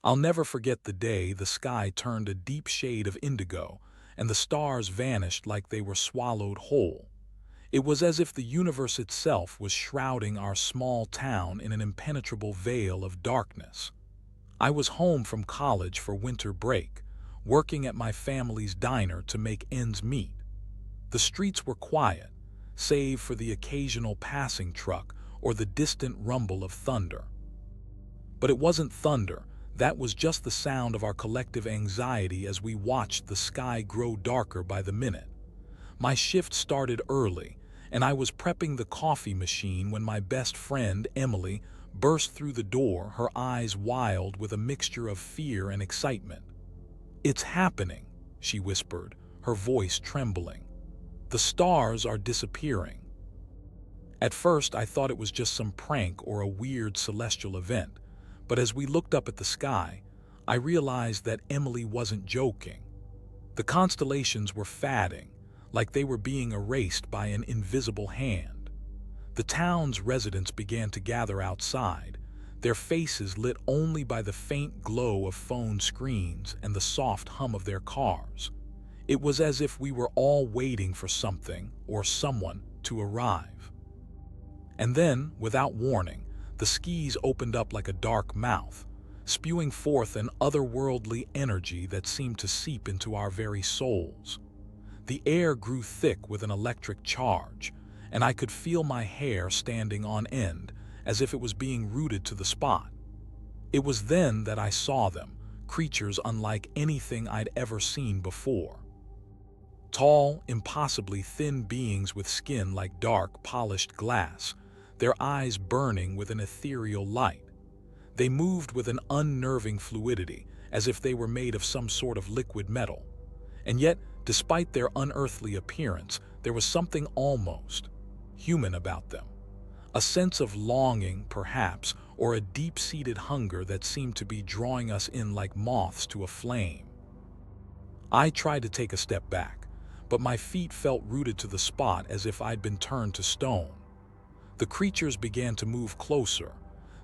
I'll never forget the day the sky turned a deep shade of indigo and the stars vanished like they were swallowed whole. It was as if the universe itself was shrouding our small town in an impenetrable veil of darkness. I was home from college for winter break, working at my family's diner to make ends meet. The streets were quiet, save for the occasional passing truck or the distant rumble of thunder. But it wasn't thunder, that was just the sound of our collective anxiety as we watched the sky grow darker by the minute. My shift started early, and I was prepping the coffee machine when my best friend, Emily, burst through the door, her eyes wild with a mixture of fear and excitement. "It's happening," she whispered, her voice trembling. "The stars are disappearing." At first, I thought it was just some prank or a weird celestial event, but as we looked up at the sky, I realized that Emily wasn't joking. The constellations were fading, like they were being erased by an invisible hand. The town's residents began to gather outside, their faces lit only by the faint glow of phone screens and the soft hum of their cars. It was as if we were all waiting for something or someone to arrive. And then, without warning, the skies opened up like a dark mouth, spewing forth an otherworldly energy that seemed to seep into our very souls. The air grew thick with an electric charge, and I could feel my hair standing on end, as if it was being rooted to the spot. It was then that I saw them, creatures unlike anything I'd ever seen before. Tall, impossibly thin beings with skin like dark, polished glass, their eyes burning with an ethereal light. They moved with an unnerving fluidity, as if they were made of some sort of liquid metal. And yet, despite their unearthly appearance, there was something almost human about them. A sense of longing, perhaps, or a deep-seated hunger that seemed to be drawing us in like moths to a flame. I tried to take a step back, but my feet felt rooted to the spot as if I'd been turned to stone. The creatures began to move closer,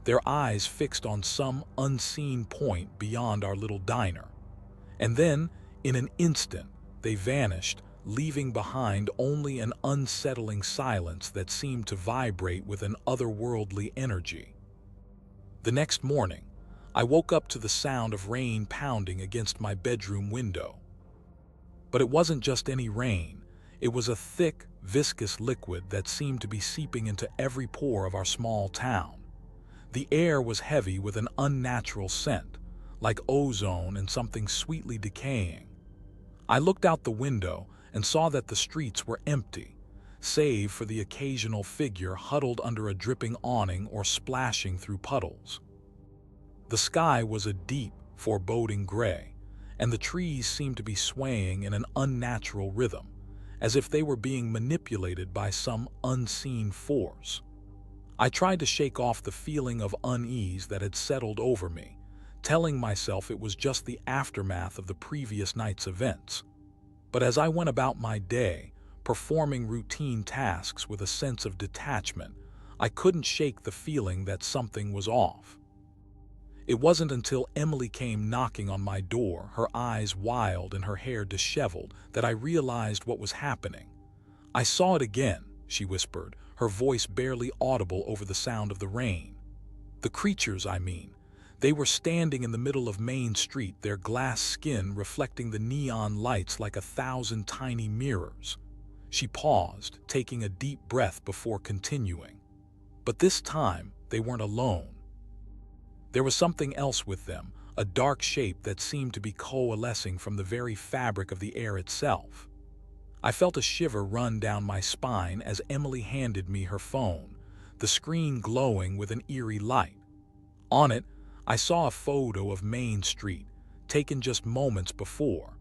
their eyes fixed on some unseen point beyond our little diner. And then, in an instant, they vanished, leaving behind only an unsettling silence that seemed to vibrate with an otherworldly energy. The next morning, I woke up to the sound of rain pounding against my bedroom window. But it wasn't just any rain. It was a thick, viscous liquid that seemed to be seeping into every pore of our small town. The air was heavy with an unnatural scent, like ozone and something sweetly decaying. I looked out the window and saw that the streets were empty, save for the occasional figure huddled under a dripping awning or splashing through puddles. The sky was a deep, foreboding gray, and the trees seemed to be swaying in an unnatural rhythm, as if they were being manipulated by some unseen force. I tried to shake off the feeling of unease that had settled over me, telling myself it was just the aftermath of the previous night's events. But as I went about my day, performing routine tasks with a sense of detachment, I couldn't shake the feeling that something was off. It wasn't until Emily came knocking on my door, her eyes wild and her hair disheveled, that I realized what was happening. "I saw it again," she whispered, her voice barely audible over the sound of the rain. "The creatures, I mean. They were standing in the middle of Main Street, their glass skin reflecting the neon lights like 1,000 tiny mirrors." She paused, taking a deep breath before continuing. But this time, they weren't alone. There was something else with them, a dark shape that seemed to be coalescing from the very fabric of the air itself. I felt a shiver run down my spine as Emily handed me her phone, the screen glowing with an eerie light. On it, I saw a photo of Main Street, taken just moments before.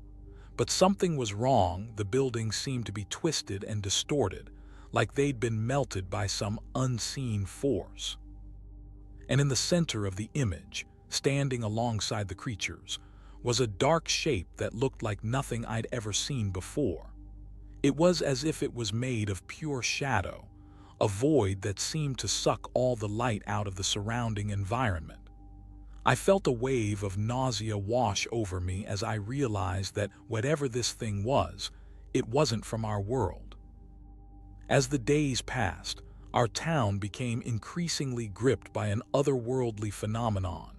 But something was wrong. The buildings seemed to be twisted and distorted, like they'd been melted by some unseen force. And in the center of the image, standing alongside the creatures, was a dark shape that looked like nothing I'd ever seen before. It was as if it was made of pure shadow, a void that seemed to suck all the light out of the surrounding environment. I felt a wave of nausea wash over me as I realized that whatever this thing was, it wasn't from our world. As the days passed, our town became increasingly gripped by an otherworldly phenomenon,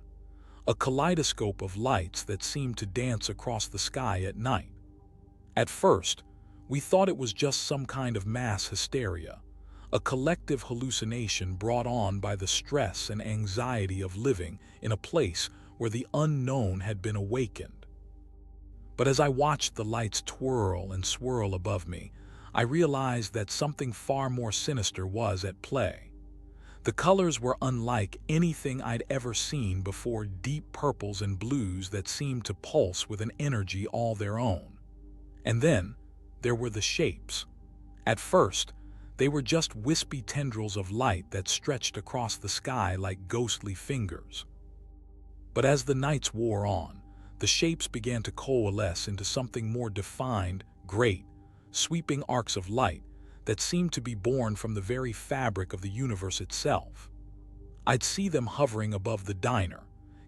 a kaleidoscope of lights that seemed to dance across the sky at night. At first, we thought it was just some kind of mass hysteria, a collective hallucination brought on by the stress and anxiety of living in a place where the unknown had been awakened. But as I watched the lights twirl and swirl above me, I realized that something far more sinister was at play. The colors were unlike anything I'd ever seen before, deep purples and blues that seemed to pulse with an energy all their own. And then, there were the shapes. At first, they were just wispy tendrils of light that stretched across the sky like ghostly fingers. But as the nights wore on, the shapes began to coalesce into something more defined, great, sweeping arcs of light that seemed to be born from the very fabric of the universe itself. I'd see them hovering above the diner,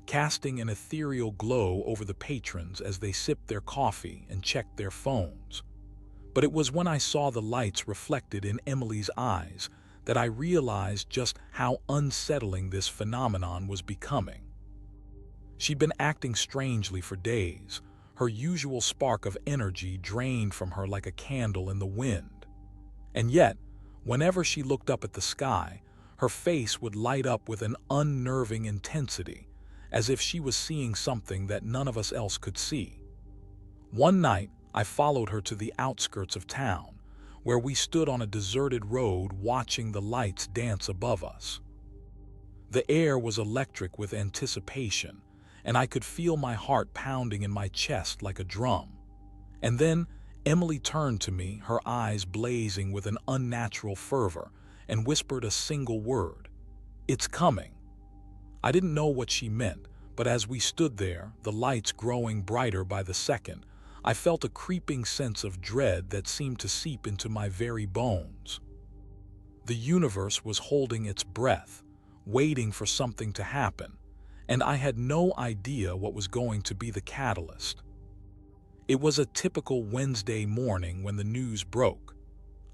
casting an ethereal glow over the patrons as they sipped their coffee and checked their phones. But it was when I saw the lights reflected in Emily's eyes that I realized just how unsettling this phenomenon was becoming. She'd been acting strangely for days, her usual spark of energy drained from her like a candle in the wind. And yet, whenever she looked up at the sky, her face would light up with an unnerving intensity, as if she was seeing something that none of us else could see. One night, I followed her to the outskirts of town, where we stood on a deserted road watching the lights dance above us. The air was electric with anticipation, and I could feel my heart pounding in my chest like a drum. And then Emily turned to me, her eyes blazing with an unnatural fervor, and whispered a single word: "It's coming." I didn't know what she meant, but as we stood there, the lights growing brighter by the second, I felt a creeping sense of dread that seemed to seep into my very bones. The universe was holding its breath, waiting for something to happen, and I had no idea what was going to be the catalyst. It was a typical Wednesday morning when the news broke.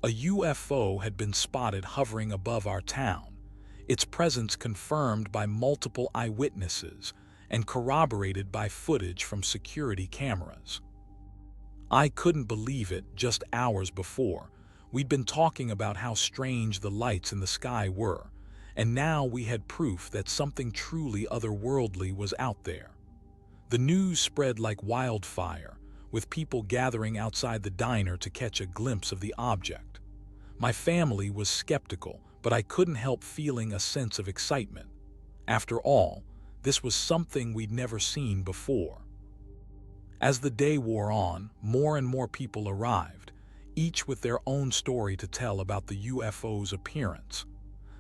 A UFO had been spotted hovering above our town, its presence confirmed by multiple eyewitnesses and corroborated by footage from security cameras. I couldn't believe it. Just hours before, we'd been talking about how strange the lights in the sky were, and now we had proof that something truly otherworldly was out there. The news spread like wildfire, with people gathering outside the diner to catch a glimpse of the object. My family was skeptical, but I couldn't help feeling a sense of excitement. After all, this was something we'd never seen before. As the day wore on, more and more people arrived, each with their own story to tell about the UFO's appearance.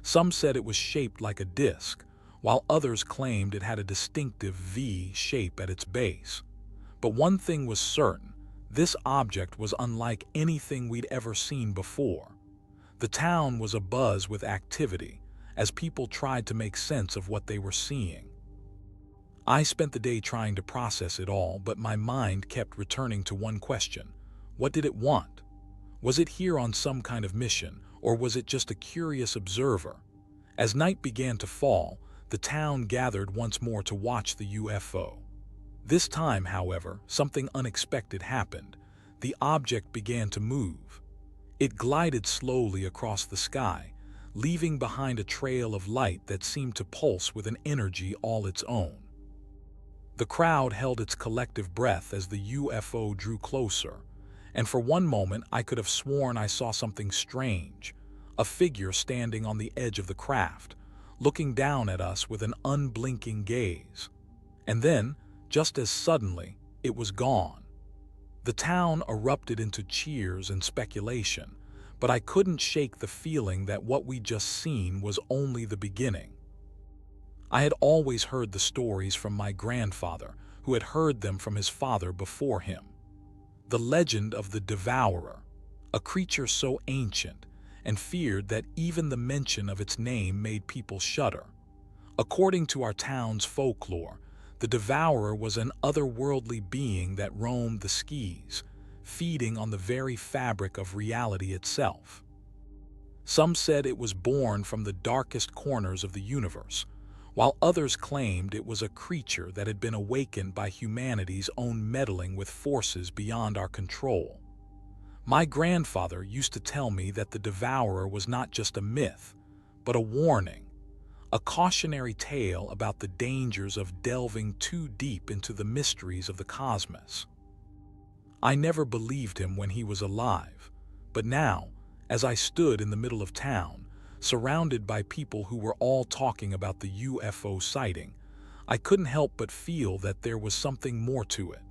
Some said it was shaped like a disc, while others claimed it had a distinctive V shape at its base. But one thing was certain: this object was unlike anything we'd ever seen before. The town was abuzz with activity, as people tried to make sense of what they were seeing. I spent the day trying to process it all, but my mind kept returning to one question: what did it want? Was it here on some kind of mission, or was it just a curious observer? As night began to fall, the town gathered once more to watch the UFO. This time, however, something unexpected happened. The object began to move. It glided slowly across the sky, leaving behind a trail of light that seemed to pulse with an energy all its own. The crowd held its collective breath as the UFO drew closer, and for one moment I could have sworn I saw something strange: a figure standing on the edge of the craft, looking down at us with an unblinking gaze. And then, just as suddenly, it was gone. The town erupted into cheers and speculation, but I couldn't shake the feeling that what we'd just seen was only the beginning. I had always heard the stories from my grandfather, who had heard them from his father before him. The legend of the Devourer, a creature so ancient and feared that even the mention of its name made people shudder. According to our town's folklore, the devourer was an otherworldly being that roamed the skies, feeding on the very fabric of reality itself. Some said it was born from the darkest corners of the universe, while others claimed it was a creature that had been awakened by humanity's own meddling with forces beyond our control. My grandfather used to tell me that the devourer was not just a myth, but a warning, a cautionary tale about the dangers of delving too deep into the mysteries of the cosmos. I never believed him when he was alive, but now, as I stood in the middle of town, surrounded by people who were all talking about the UFO sighting, I couldn't help but feel that there was something more to it.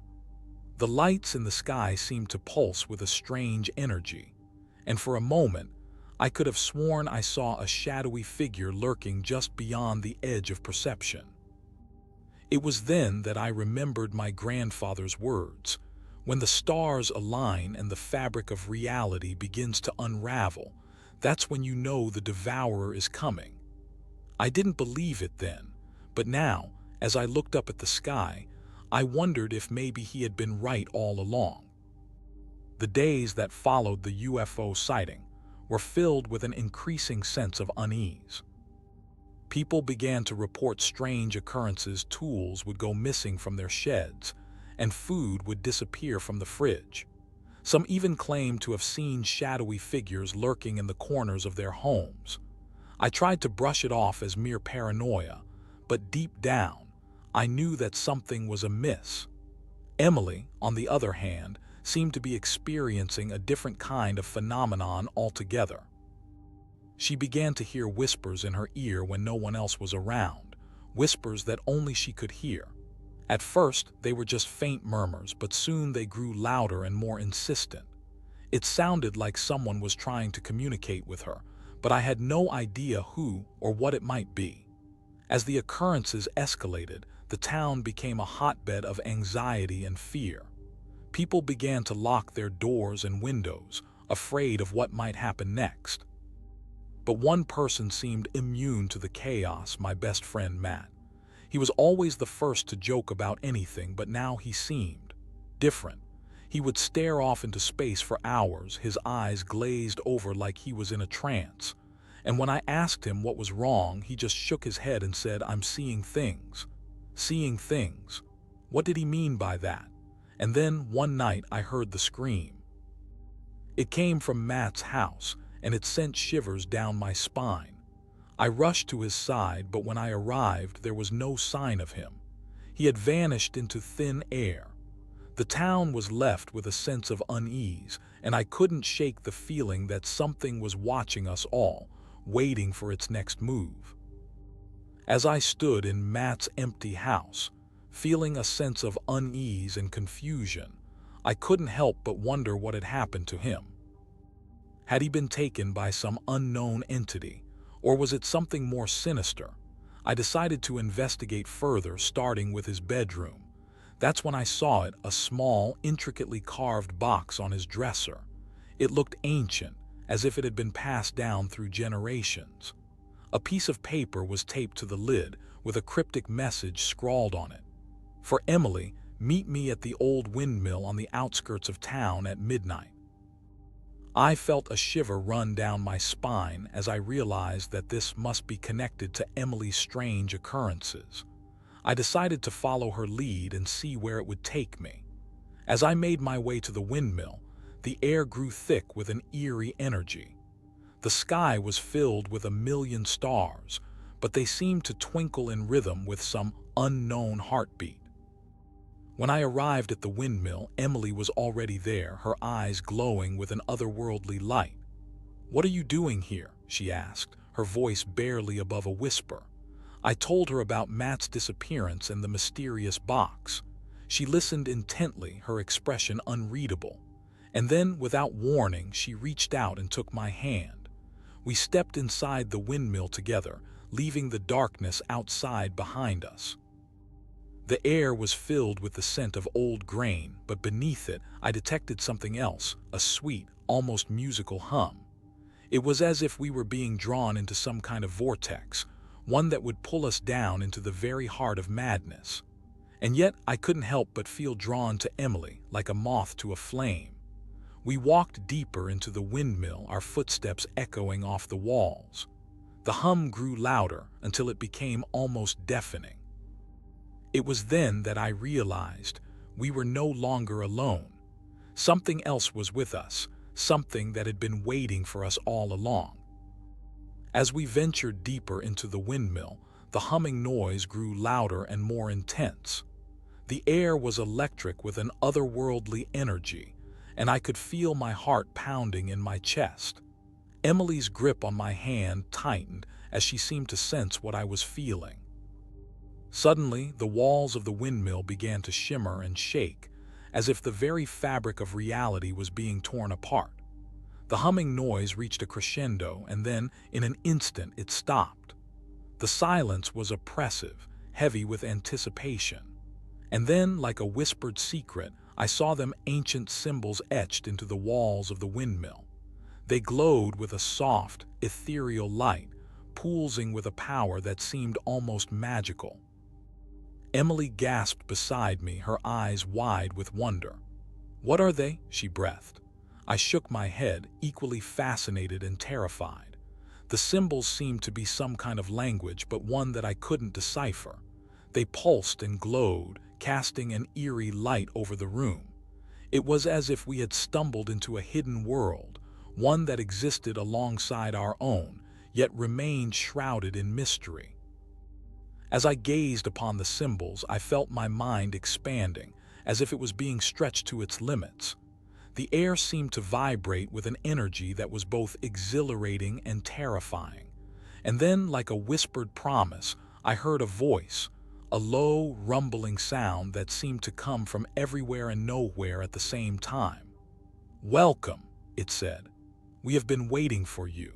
The lights in the sky seemed to pulse with a strange energy, and for a moment, I could have sworn I saw a shadowy figure lurking just beyond the edge of perception. It was then that I remembered my grandfather's words. When the stars align and the fabric of reality begins to unravel, that's when you know the devourer is coming. I didn't believe it then, but now, as I looked up at the sky, I wondered if maybe he had been right all along. The days that followed the UFO sighting were filled with an increasing sense of unease. People began to report strange occurrences. Tools would go missing from their sheds, and food would disappear from the fridge. Some even claimed to have seen shadowy figures lurking in the corners of their homes. I tried to brush it off as mere paranoia, but deep down, I knew that something was amiss. Emily, on the other hand, seemed to be experiencing a different kind of phenomenon altogether. She began to hear whispers in her ear when no one else was around, whispers that only she could hear. At first, they were just faint murmurs, but soon they grew louder and more insistent. It sounded like someone was trying to communicate with her, but I had no idea who or what it might be. As the occurrences escalated, the town became a hotbed of anxiety and fear. People began to lock their doors and windows, afraid of what might happen next. But one person seemed immune to the chaos: my best friend Matt. He was always the first to joke about anything, but now he seemed different. He would stare off into space for hours, his eyes glazed over like he was in a trance. And when I asked him what was wrong, he just shook his head and said, "I'm seeing things." Seeing things. What did he mean by that? And then, one night, I heard the scream. It came from Matt's house, and it sent shivers down my spine. I rushed to his side, but when I arrived, there was no sign of him. He had vanished into thin air. The town was left with a sense of unease, and I couldn't shake the feeling that something was watching us all, waiting for its next move. As I stood in Matt's empty house, feeling a sense of unease and confusion, I couldn't help but wonder what had happened to him. Had he been taken by some unknown entity, or was it something more sinister? I decided to investigate further, starting with his bedroom. That's when I saw it, a small, intricately carved box on his dresser. It looked ancient, as if it had been passed down through generations. A piece of paper was taped to the lid, with a cryptic message scrawled on it. "For Emily, meet me at the old windmill on the outskirts of town at midnight." I felt a shiver run down my spine as I realized that this must be connected to Emily's strange occurrences. I decided to follow her lead and see where it would take me. As I made my way to the windmill, the air grew thick with an eerie energy. The sky was filled with 1,000,000 stars, but they seemed to twinkle in rhythm with some unknown heartbeat. When I arrived at the windmill, Emily was already there, her eyes glowing with an otherworldly light. "What are you doing here?" she asked, her voice barely above a whisper. I told her about Matt's disappearance and the mysterious box. She listened intently, her expression unreadable. And then, without warning, she reached out and took my hand. We stepped inside the windmill together, leaving the darkness outside behind us. The air was filled with the scent of old grain, but beneath it, I detected something else, a sweet, almost musical hum. It was as if we were being drawn into some kind of vortex, one that would pull us down into the very heart of madness. And yet I couldn't help but feel drawn to Emily like a moth to a flame. We walked deeper into the windmill, our footsteps echoing off the walls. The hum grew louder until it became almost deafening. It was then that I realized we were no longer alone. Something else was with us, something that had been waiting for us all along. As we ventured deeper into the windmill, the humming noise grew louder and more intense. The air was electric with an otherworldly energy, and I could feel my heart pounding in my chest. Emily's grip on my hand tightened as she seemed to sense what I was feeling. Suddenly, the walls of the windmill began to shimmer and shake, as if the very fabric of reality was being torn apart. The humming noise reached a crescendo, and then, in an instant, it stopped. The silence was oppressive, heavy with anticipation. And then, like a whispered secret, I saw them ancient symbols etched into the walls of the windmill. They glowed with a soft, ethereal light, pulsing with a power that seemed almost magical. Emily gasped beside me, her eyes wide with wonder. "What are they?" she breathed. I shook my head, equally fascinated and terrified. The symbols seemed to be some kind of language, but one that I couldn't decipher. They pulsed and glowed, casting an eerie light over the room. It was as if we had stumbled into a hidden world, one that existed alongside our own, yet remained shrouded in mystery. As I gazed upon the symbols, I felt my mind expanding, as if it was being stretched to its limits. The air seemed to vibrate with an energy that was both exhilarating and terrifying. And then, like a whispered promise, I heard a voice, a low, rumbling sound that seemed to come from everywhere and nowhere at the same time. "Welcome," it said. "We have been waiting for you."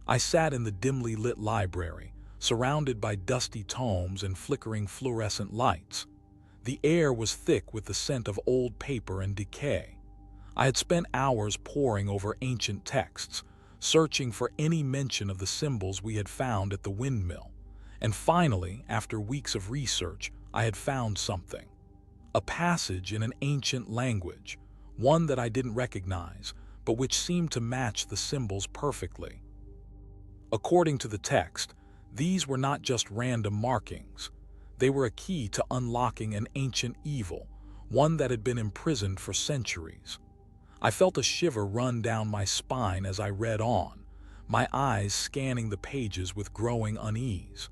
I sat in the dimly lit library, surrounded by dusty tomes and flickering fluorescent lights. The air was thick with the scent of old paper and decay. I had spent hours poring over ancient texts, searching for any mention of the symbols we had found at the windmill. And finally, after weeks of research, I had found something. A passage in an ancient language, one that I didn't recognize, but which seemed to match the symbols perfectly. According to the text, these were not just random markings. They were a key to unlocking an ancient evil, one that had been imprisoned for centuries. I felt a shiver run down my spine as I read on, my eyes scanning the pages with growing unease.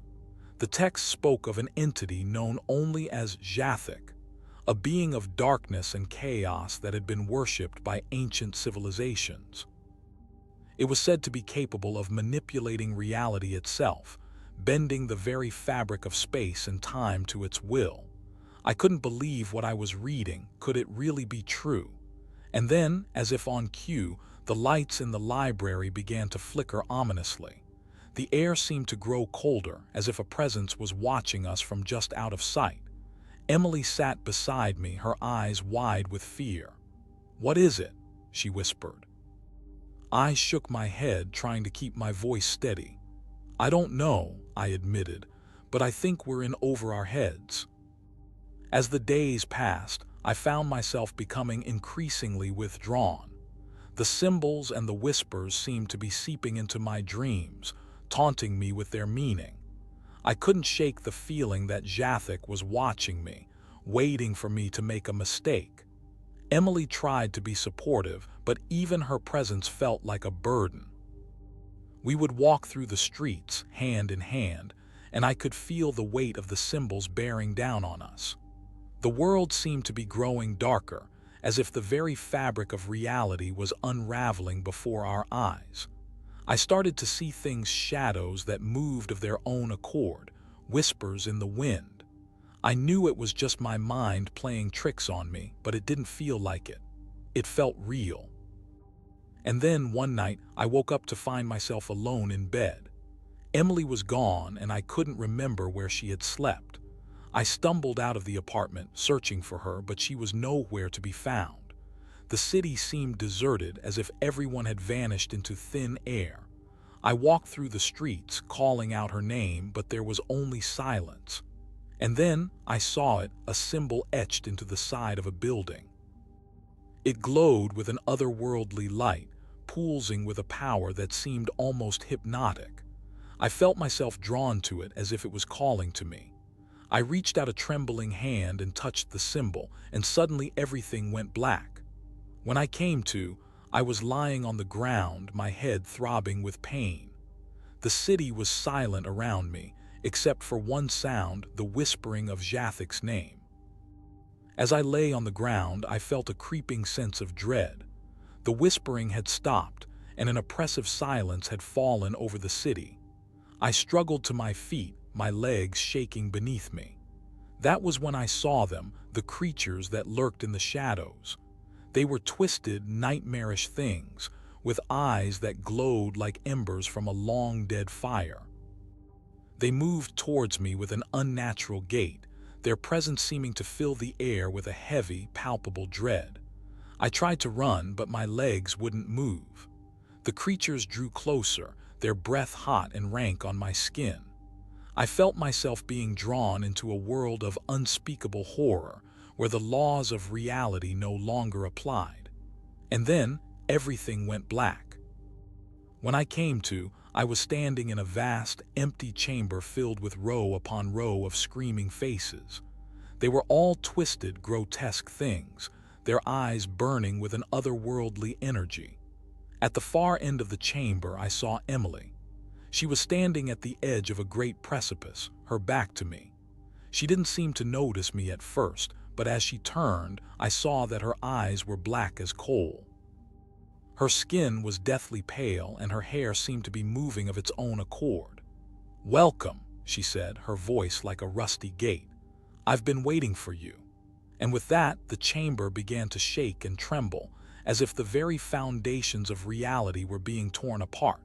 The text spoke of an entity known only as Jathik, a being of darkness and chaos that had been worshipped by ancient civilizations. It was said to be capable of manipulating reality itself, bending the very fabric of space and time to its will. I couldn't believe what I was reading. Could it really be true? And then, as if on cue, the lights in the library began to flicker ominously. The air seemed to grow colder, as if a presence was watching us from just out of sight. Emily sat beside me, her eyes wide with fear. "What is it?" she whispered. I shook my head, trying to keep my voice steady. "I don't know," I admitted, "but I think we're in over our heads." As the days passed, I found myself becoming increasingly withdrawn. The symbols and the whispers seemed to be seeping into my dreams, taunting me with their meaning. I couldn't shake the feeling that Jathik was watching me, waiting for me to make a mistake. Emily tried to be supportive, but even her presence felt like a burden. We would walk through the streets, hand in hand, and I could feel the weight of the symbols bearing down on us. The world seemed to be growing darker, as if the very fabric of reality was unraveling before our eyes. I started to see things, shadows that moved of their own accord, whispers in the wind. I knew it was just my mind playing tricks on me, but it didn't feel like it. It felt real. And then one night, I woke up to find myself alone in bed. Emily was gone, and I couldn't remember where she had slept. I stumbled out of the apartment, searching for her, but she was nowhere to be found. The city seemed deserted, as if everyone had vanished into thin air. I walked through the streets, calling out her name, but there was only silence. And then I saw it, a symbol etched into the side of a building. It glowed with an otherworldly light, pulsing with a power that seemed almost hypnotic. I felt myself drawn to it as if it was calling to me. I reached out a trembling hand and touched the symbol, and suddenly everything went black. When I came to, I was lying on the ground, my head throbbing with pain. The city was silent around me, except for one sound, the whispering of Jathik's name. As I lay on the ground, I felt a creeping sense of dread. The whispering had stopped, and an oppressive silence had fallen over the city. I struggled to my feet, my legs shaking beneath me. That was when I saw them, the creatures that lurked in the shadows. They were twisted, nightmarish things, with eyes that glowed like embers from a long-dead fire. They moved towards me with an unnatural gait, their presence seeming to fill the air with a heavy, palpable dread. I tried to run, but my legs wouldn't move. The creatures drew closer, their breath hot and rank on my skin. I felt myself being drawn into a world of unspeakable horror, where the laws of reality no longer applied. And then, everything went black. When I came to, I was standing in a vast, empty chamber filled with row upon row of screaming faces. They were all twisted, grotesque things, their eyes burning with an otherworldly energy. At the far end of the chamber, I saw Emily. She was standing at the edge of a great precipice, her back to me. She didn't seem to notice me at first, but as she turned, I saw that her eyes were black as coal. Her skin was deathly pale, and her hair seemed to be moving of its own accord. "Welcome," she said, her voice like a rusty gate. "I've been waiting for you." And with that, the chamber began to shake and tremble, as if the very foundations of reality were being torn apart.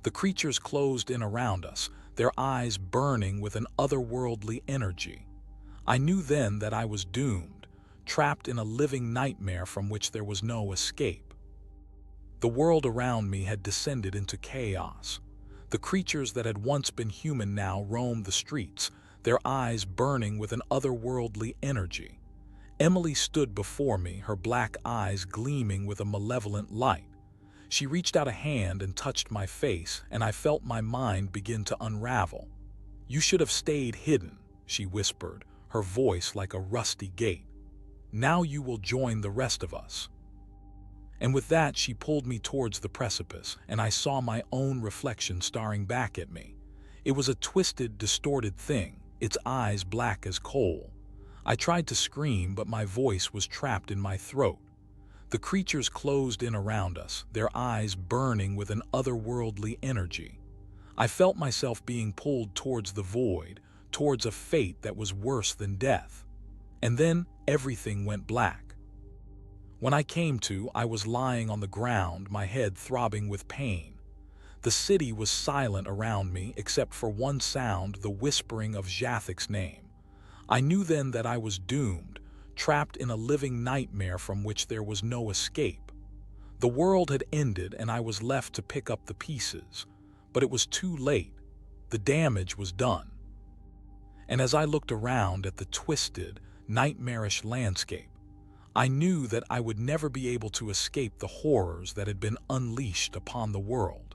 The creatures closed in around us, their eyes burning with an otherworldly energy. I knew then that I was doomed, trapped in a living nightmare from which there was no escape. The world around me had descended into chaos. The creatures that had once been human now roamed the streets, their eyes burning with an otherworldly energy. Emily stood before me, her black eyes gleaming with a malevolent light. She reached out a hand and touched my face, and I felt my mind begin to unravel. "You should have stayed hidden," she whispered, her voice like a rusty gate. "Now you will join the rest of us." And with that, she pulled me towards the precipice, and I saw my own reflection staring back at me. It was a twisted, distorted thing, its eyes black as coal. I tried to scream, but my voice was trapped in my throat. The creatures closed in around us, their eyes burning with an otherworldly energy. I felt myself being pulled towards the void, towards a fate that was worse than death. And then everything went black. When I came to, I was lying on the ground, my head throbbing with pain. The city was silent around me, except for one sound, the whispering of Jathik's name. I knew then that I was doomed, trapped in a living nightmare from which there was no escape. The world had ended, and I was left to pick up the pieces. But it was too late. The damage was done. And as I looked around at the twisted, nightmarish landscape, I knew that I would never be able to escape the horrors that had been unleashed upon the world.